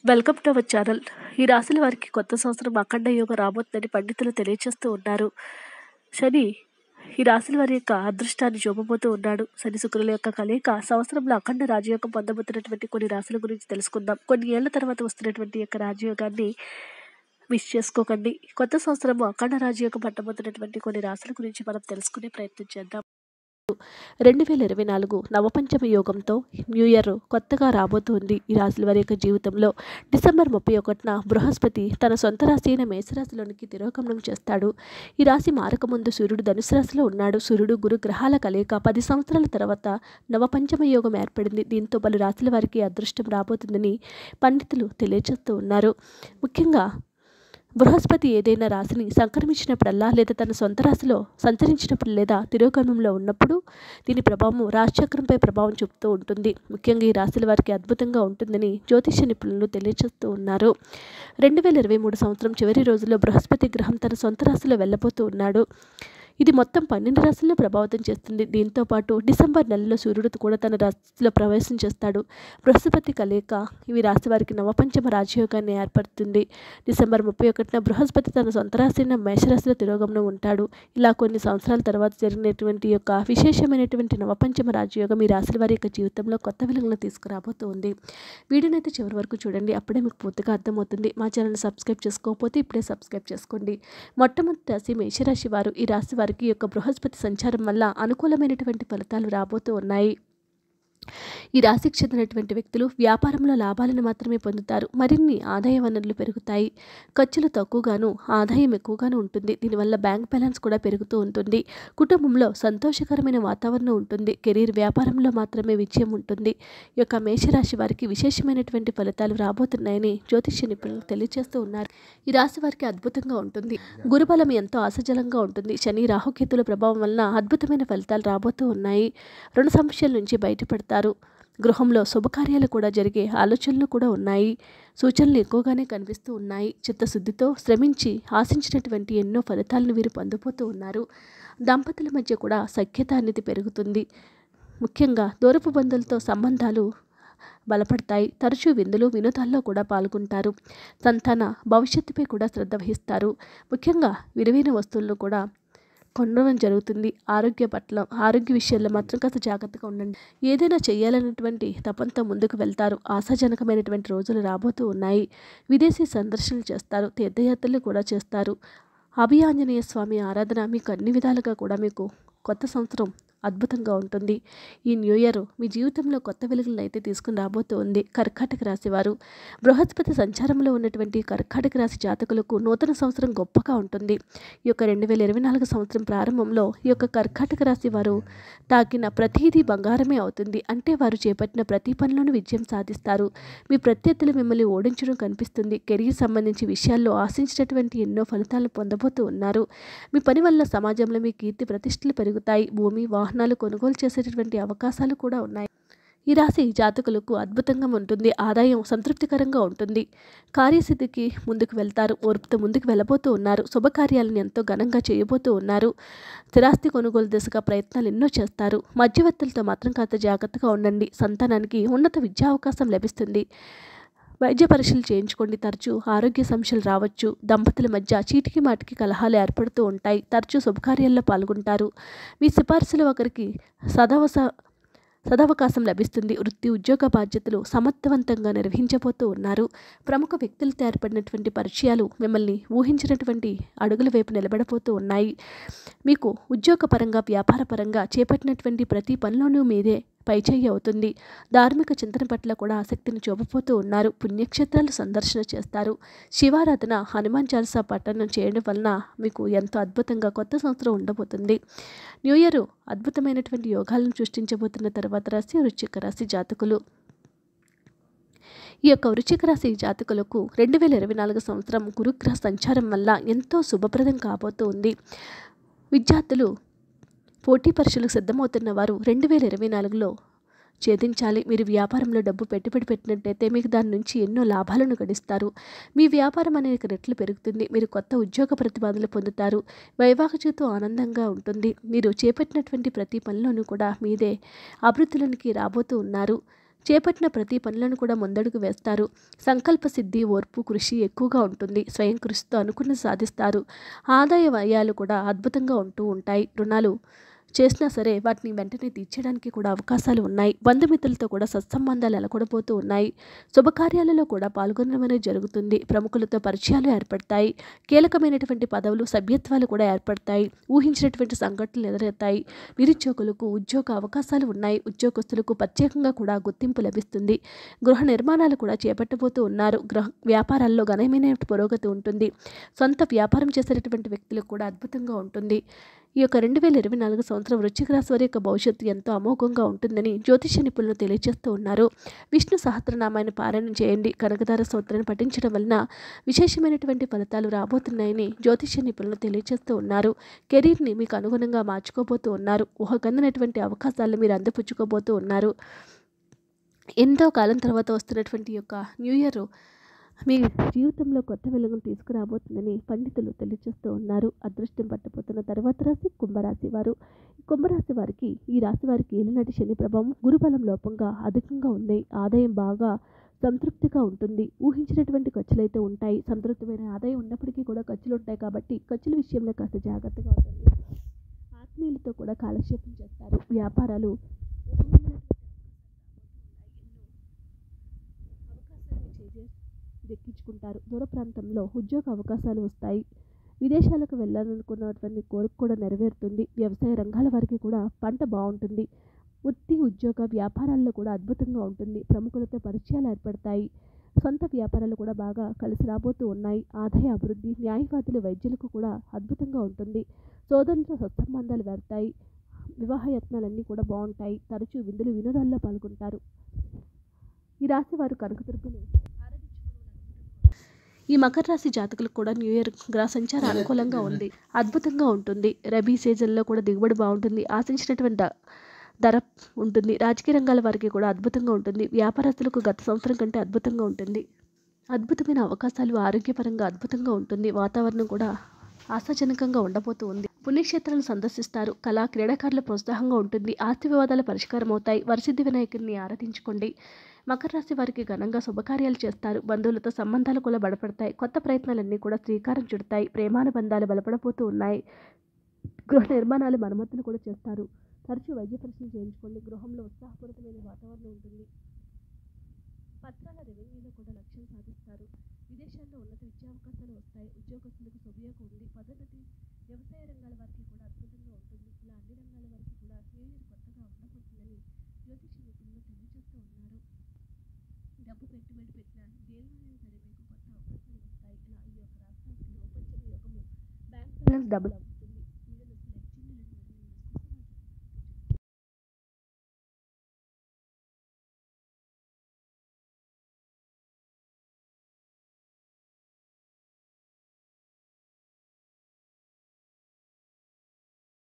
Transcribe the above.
Welcome to our channel. ఈ రాశుల వారికి కొత్త సంవత్సరం అఖండ యోగం రాబోతుందని పండితులు తెలియజేస్తూ ఉన్నారు. శని ఈ రాశుల వారి యొక్క అదృష్టాన్ని చూపబోతూ ఉన్నాడు. శని శుక్రుల యొక్క కలయిక సంవత్సరంలో అఖండ రాజయోగం పొందబోతున్నటువంటి కొన్ని రాశుల గురించి తెలుసుకుందాం. కొన్ని ఏళ్ల తర్వాత వస్తున్నటువంటి యొక్క రాజయోగాన్ని మిస్ చేసుకోకండి. కొత్త సంవత్సరం అఖండ రాజయోగం పట్టబోతున్నటువంటి కొన్ని రాశుల గురించి మనం తెలుసుకునే ప్రయత్నం చేద్దాం. 2024 నవపంచమ యోగంతో న్యూ ఇయర్ కొత్తగా రాబోతుంది. ఈ రాశుల వారి యొక్క జీవితంలో డిసెంబర్ 31న బృహస్పతి తన సొంత రాశి అయిన మేషరాశిలోనికి తిరోగమనం చేస్తాడు. ఈ రాశి మారకముందు సూర్యుడు ధనుసు రాశిలో ఉన్నాడు. సూర్యుడు గురు గ్రహాల కలయిక 10 సంవత్సరాల తర్వాత నవపంచమ యోగం ఏర్పడింది. దీంతో పలు రాశుల వారికి అదృష్టం రాబోతుందని పండితులు తెలియజేస్తూ ఉన్నారు. ముఖ్యంగా బృహస్పతి ఏదైనా రాశిని సంక్రమించినప్పుడల్లా లేదా తన సొంత రాశిలో సంచరించినప్పుడు లేదా తిరోగమనంలో ఉన్నప్పుడు దీని ప్రభావం రాశిచక్రంపై ప్రభావం చూపుతూ ఉంటుంది. ముఖ్యంగా ఈ రాశుల వారికి అద్భుతంగా ఉంటుందని జ్యోతిష నిపుణులు తెలియజేస్తూ ఉన్నారు. 2023 సంవత్సరం చివరి రోజుల్లో బృహస్పతి గ్రహం తన సొంత రాశిలో వెళ్ళబోతూ ఉన్నాడు. ఇది మొత్తం 12 రాశులను ప్రభావితం చేస్తుంది. దీంతో పాటు డిసెంబర్ నెలలో సూర్యుడు కూడా తన రాశిలో ప్రవేశం చేస్తాడు. బృహస్పతి కలయిక ఇవి రాశి వారికి నవపంచమ రాజయోగాన్ని ఏర్పడుతుంది. డిసెంబర్ 31న బృహస్పతి తన సొంత రాశి అయిన మేషరాశిలో తిరోగమనం ఉంటాడు. ఇలా కొన్ని సంవత్సరాల తర్వాత జరిగినటువంటి యొక్క విశేషమైనటువంటి నవపంచమ రాజయోగం ఈ రాశుల వారి యొక్క జీవితంలో కొత్త వెలుగులను తీసుకురాబోతుంది. వీడియోనైతే చివరి వరకు చూడండి, అప్పుడే మీకు పూర్తిగా అర్థమవుతుంది. మా ఛానల్ని సబ్స్క్రైబ్ చేసుకోకపోతే ఇప్పుడే సబ్స్క్రైబ్ చేసుకోండి. మొట్టమొదటి రాశి మేషరాశి వారు. ఈ రాశి వారికి యొక్క బృహస్పతి సంచారం వల్ల అనుకూలమైనటువంటి ఫలితాలు రాబోతూ ఉన్నాయి. ఈ రాశికి చెందినటువంటి వ్యక్తులు వ్యాపారంలో లాభాలను మాత్రమే పొందుతారు. మరిన్ని ఆదాయ వనరులు పెరుగుతాయి. ఖర్చులు తక్కువగాను ఆదాయం ఎక్కువగాను ఉంటుంది. దీనివల్ల బ్యాంక్ బ్యాలెన్స్ కూడా పెరుగుతూ ఉంటుంది. కుటుంబంలో సంతోషకరమైన వాతావరణం ఉంటుంది. కెరీర్ వ్యాపారంలో మాత్రమే విజయం ఉంటుంది. ఈ యొక్క మేషరాశి వారికి విశేషమైనటువంటి ఫలితాలు రాబోతున్నాయని జ్యోతిష్య నిపుణులు తెలియజేస్తూ ఉన్నారు. ఈ రాశి వారికి అద్భుతంగా ఉంటుంది. గురుబలం ఎంతో ఆశాజలంగా ఉంటుంది. శని రాహుకేతుల ప్రభావం వలన అద్భుతమైన ఫలితాలు రాబోతూ ఉన్నాయి. రుణ సమస్యల నుంచి బయటపడతారు. గృహంలో శుభకార్యాలు కూడా జరిగే ఆలోచనలు కూడా ఉన్నాయి. సూచనలు ఎక్కువగానే కనిపిస్తూ ఉన్నాయి. చిత్తశుద్ధితో శ్రమించి ఆశించినటువంటి ఎన్నో ఫలితాలను వీరు పొందబోతూ ఉన్నారు. దంపతుల మధ్య కూడా సఖ్యత అనేది పెరుగుతుంది. ముఖ్యంగా దూరపు బంధువులతో సంబంధాలు బలపడతాయి. తరచూ విందులు వినోదాల్లో కూడా పాల్గొంటారు. సంతాన భవిష్యత్తుపై కూడా శ్రద్ధ వహిస్తారు. ముఖ్యంగా విలువైన వస్తువులను కూడా కొనడం జరుగుతుంది. ఆరోగ్య విషయాల్లో మాత్రం కాస్త జాగ్రత్తగా ఉండండి. ఏదైనా చేయాలనేటువంటి తపంతో ముందుకు వెళ్తారు. ఆశాజనకమైనటువంటి రోజులు రాబోతూ ఉన్నాయి. విదేశీ సందర్శనలు చేస్తారు. తీర్థయాత్రలు కూడా చేస్తారు. అభయాంజనేయ స్వామి ఆరాధన మీకు అన్ని విధాలుగా కూడా మీకు కొత్త సంవత్సరం అద్భుతంగా ఉంటుంది. ఈ న్యూ ఇయర్ మీ జీవితంలో కొత్త వెలుగులను అయితే తీసుకుని రాబోతూ ఉంది. కర్కాటక రాశి వారు. బృహస్పతి సంచారంలో ఉన్నటువంటి కర్కాటక రాశి జాతకులకు నూతన సంవత్సరం గొప్పగా ఉంటుంది. ఈ యొక్క 2024 సంవత్సరం ప్రారంభంలో ఈ యొక్క కర్కాటక రాశి వారు తాకిన ప్రతిదీ బంగారమే అవుతుంది. అంటే వారు చేపట్టిన ప్రతి పనిలోనూ విజయం సాధిస్తారు. మీ ప్రత్యర్థులు మిమ్మల్ని ఓడించడం కనిపిస్తుంది. కెరీర్ సంబంధించి విషయాల్లో ఆశించినటువంటి ఎన్నో ఫలితాలను పొందబోతూ ఉన్నారు. మీ పని వల్ల సమాజంలో మీ కీర్తి ప్రతిష్టలు పెరుగుతాయి. భూమి వాహనాలు కొనుగోలు చేసేటటువంటి అవకాశాలు కూడా ఉన్నాయి. ఈ రాశి జాతకులకు అద్భుతంగా ఉంటుంది. ఆదాయం సంతృప్తికరంగా ఉంటుంది. కార్యసిద్ధికి ముందుకు వెళ్తారు. ఓర్పుతో ముందుకు వెళ్ళబోతూ ఉన్నారు. శుభకార్యాలను ఎంతో ఘనంగా చేయబోతూ ఉన్నారు. స్థిరాస్తి కొనుగోలు దిశగా ప్రయత్నాలు ఎన్నో చేస్తారు. మధ్యవర్తులతో మాత్రం కాస్త జాగ్రత్తగా ఉండండి. సంతానానికి ఉన్నత విద్యా అవకాశం లభిస్తుంది. వైద్య పరీక్షలు చేయించుకోండి. తరచూ ఆరోగ్య సమస్యలు రావచ్చు. దంపతుల మధ్య చీటికి మాటికి కలహాలు ఏర్పడుతూ ఉంటాయి. తరచూ శుభకార్యాల్లో పాల్గొంటారు. మీ సిఫార్సులు ఒకరికి సదవకాశం లభిస్తుంది. వృత్తి ఉద్యోగ బాధ్యతలు సమర్థవంతంగా నిర్వహించబోతూ ఉన్నారు. ప్రముఖ వ్యక్తులతో ఏర్పడినటువంటి పరిచయాలు మిమ్మల్ని ఊహించినటువంటి అడుగుల వైపు నిలబడబోతూ ఉన్నాయి. మీకు ఉద్యోగపరంగా వ్యాపారపరంగా చేపట్టినటువంటి ప్రతి పనిలోనూ మీదే పైచేయి అవుతుంది. ధార్మిక చింతన పట్ల కూడా ఆసక్తిని చూపబోతూ ఉన్నారు. పుణ్యక్షేత్రాలు సందర్శన చేస్తారు. శివారాధన హనుమాన్ చాలీసా పఠనం చేయడం వలన మీకు ఎంతో అద్భుతంగా కొత్త సంవత్సరం ఉండబోతుంది. న్యూ ఇయర్ అద్భుతమైనటువంటి యోగాలను సృష్టించబోతున్న తర్వాత రాశి వృశ్చిక రాశి జాతకులు. ఈ యొక్క వృశ్చిక రాశి జాతకులకు 2024 సంవత్సరం గురుగ్రహ సంచారం వల్ల ఎంతో శుభప్రదం కాబోతూ ఉంది. విద్యార్థులు పోటీ పరీక్షలకు సిద్ధమవుతున్న వారు 2024లో ఛేదించాలి. మీరు వ్యాపారంలో డబ్బు పెట్టుబడి పెట్టినట్టయితే మీకు దాని నుంచి ఎన్నో లాభాలను గడిస్తారు. మీ వ్యాపారం అనేక రెట్లు పెరుగుతుంది. మీరు కొత్త ఉద్యోగ ప్రతిపాదనలు పొందుతారు. వైవాహిక జీవితం ఆనందంగా ఉంటుంది. మీరు చేపట్టినటువంటి ప్రతి పనిలోనూ కూడా మీదే అభివృద్ధిలోనికి రాబోతూ ఉన్నారు. చేపట్టిన ప్రతి పనులను కూడా ముందడుగు వేస్తారు. సంకల్ప సిద్ధి, ఓర్పు, కృషి ఎక్కువగా ఉంటుంది. స్వయం కృషితో అనుకున్నది సాధిస్తారు. ఆదాయ వ్యయాలు కూడా అద్భుతంగా ఉంటూ ఉంటాయి. రుణాలు చేసినా సరే వాటిని వెంటనే తీర్చడానికి కూడా అవకాశాలు ఉన్నాయి. బంధుమిత్రులతో కూడా సత్సంబంధాలు నెలకొనబోతూ ఉన్నాయి. శుభకార్యాలలో కూడా పాల్గొనడం అనేది జరుగుతుంది. ప్రముఖులతో పరిచయాలు ఏర్పడతాయి. కీలకమైనటువంటి పదవులు, సభ్యత్వాలు కూడా ఏర్పడతాయి. ఊహించినటువంటి సంఘటనలు ఎదురవుతాయి. నిరుద్యోగులకు ఉద్యోగ అవకాశాలు ఉన్నాయి. ఉద్యోగస్తులకు ప్రత్యేకంగా కూడా గుర్తింపు లభిస్తుంది. గృహ నిర్మాణాలు కూడా చేపట్టబోతూ ఉన్నారు. వ్యాపారాల్లో గణనీయమైన పురోగతి ఉంటుంది. సొంత వ్యాపారం చేసేటటువంటి వ్యక్తులకు కూడా అద్భుతంగా ఉంటుంది. ఈ యొక్క 2024 సంవత్సరం వృశ్చిక రాశి వారి యొక్క భవిష్యత్తు ఎంతో అమోఘంగా ఉంటుందని జ్యోతిష నిపుణులు తెలియజేస్తూ ఉన్నారు. విష్ణు సహస్రనామాన్ని పారాయణం చేయండి. కనకదార స్తోత్రాన్ని పఠించడం వలన విశేషమైనటువంటి ఫలితాలు రాబోతున్నాయని జ్యోతిష నిపుణులు తెలియజేస్తూ ఉన్నారు. కెరీర్ని మీకు అనుగుణంగా మార్చుకోబోతూ ఉన్నారు. ఊహకందనటువంటి అవకాశాలను మీరు అందిపుచ్చుకోబోతూ ఉన్నారు. ఎంతో కాలం తర్వాత వస్తున్నటువంటి యొక్క న్యూ ఇయర్ మీ జీవితంలో కొత్త వెలుగును తీసుకురాబోతుందని పండితులు తెలియజేస్తూ ఉన్నారు. అదృష్టం పట్టబోతున్న తర్వాత రాశి కుంభరాశి వారు. కుంభరాశి వారికి ఈ రాశి వారికి ఏలినాటి శని ప్రభావం గురుబలం లోపంగా అధికంగా ఉంది. ఆదాయం బాగా సంతృప్తిగా ఉంటుంది. ఊహించినటువంటి ఖర్చులు అయితే ఉంటాయి. సంతృప్తమైన ఆదాయం ఉన్నప్పటికీ కూడా ఖర్చులు ఉంటాయి కాబట్టి ఖర్చుల విషయంలో కాస్త జాగ్రత్తగా ఉంటుంది. ఆత్మీయులతో కూడా కాలక్షేపం చేస్తారు. వ్యాపారాలు దక్కించుకుంటారు. దూర ప్రాంతంలో ఉద్యోగ అవకాశాలు వస్తాయి. విదేశాలకు వెళ్ళాలనుకున్నటువంటి కోరిక కూడా నెరవేరుతుంది. వ్యవసాయ రంగాల వారికి కూడా పంట బాగుంటుంది. వృత్తి, ఉద్యోగ, వ్యాపారాల్లో కూడా అద్భుతంగా ఉంటుంది. ప్రముఖులతో పరిచయాలు ఏర్పడతాయి. సొంత వ్యాపారాలు కూడా బాగా కలిసి రాబోతూ ఉన్నాయి. ఆదాయ అభివృద్ధి, న్యాయవాదులు, వైద్యులకు కూడా అద్భుతంగా ఉంటుంది. సోదరులతో సత్సంబంధాలు వేరుతాయి. వివాహ యత్నాలన్నీ కూడా బాగుంటాయి. తరచూ విందులు, వినోదాల్లో పాల్గొంటారు. ఈ రాశి వారు కనకదుర్గను ఈ మకర రాశి జాతకులకు కూడా న్యూ ఇయర్ గ్రహ సంచారం అనుకూలంగా ఉంది. అద్భుతంగా ఉంటుంది. రబీ సీజన్లో కూడా దిగుబడి బాగుంటుంది. ఆశించినటువంటి ధర ఉంటుంది. రాజకీయ రంగాల వారికి కూడా అద్భుతంగా ఉంటుంది. వ్యాపారస్తులకు గత సంవత్సరం కంటే అద్భుతంగా ఉంటుంది. అద్భుతమైన అవకాశాలు, ఆరోగ్యపరంగా అద్భుతంగా ఉంటుంది. వాతావరణం కూడా ఆశాజనకంగా ఉండబోతూ ఉంది. పుణ్యక్షేత్రాలను సందర్శిస్తారు. కళా క్రీడాకారుల ప్రోత్సాహంగా ఉంటుంది. ఆస్తి వివాదాలు పరిష్కారం అవుతాయి. వరసిద్ధి వినాయకుడిని ఆరాధించుకోండి. మకర రాశి వారికి ఘనంగా శుభకార్యాలు చేస్తారు. బంధువులతో సంబంధాలు కూడా బలపడతాయి. కొత్త ప్రయత్నాలన్నీ కూడా శ్రీకారం చుడతాయి. ప్రేమానుబంధాలు బలపడబోతూ ఉన్నాయి. గృహ నిర్మాణాలు, మరమ్మతులు కూడా చేస్తారు. తరచూ వైద్య పరీక్షలు చేయించుకోండి. గృహంలో ఉత్సాహపూరితమైన వాతావరణం ఉంటుంది. పత్రాల రెవెన్యూలో కూడా లక్ష్యం సాధిస్తారు. విదేశాల్లో ఉన్నత విద్యావకాశాలు వస్తాయి. ఉద్యోగస్తులకు శుభయోగం ఉంది. పదోన్నతి, వ్యవసాయ రంగాల వారికి కూడా అద్భుతంగా ఉంటుంది. ఇలా అన్ని రంగాల వారికి కూడా న్యూ ఇయర్ కొత్తగా ఉండబోతుందని జ్యోతిష నిపుణులు తెలియజేస్తూ ఉన్నారు. డబ్బు పెట్టుబడి పెట్టిన దేనిలోనైనా సరే మీకు కొత్త అవకాశాలు వస్తాయి. ఇలా ఈ యొక్క రాష్ట్రానికి ఉపచన యోగము, బ్యాంక్ బ్యాలెన్స్ డబ్బులు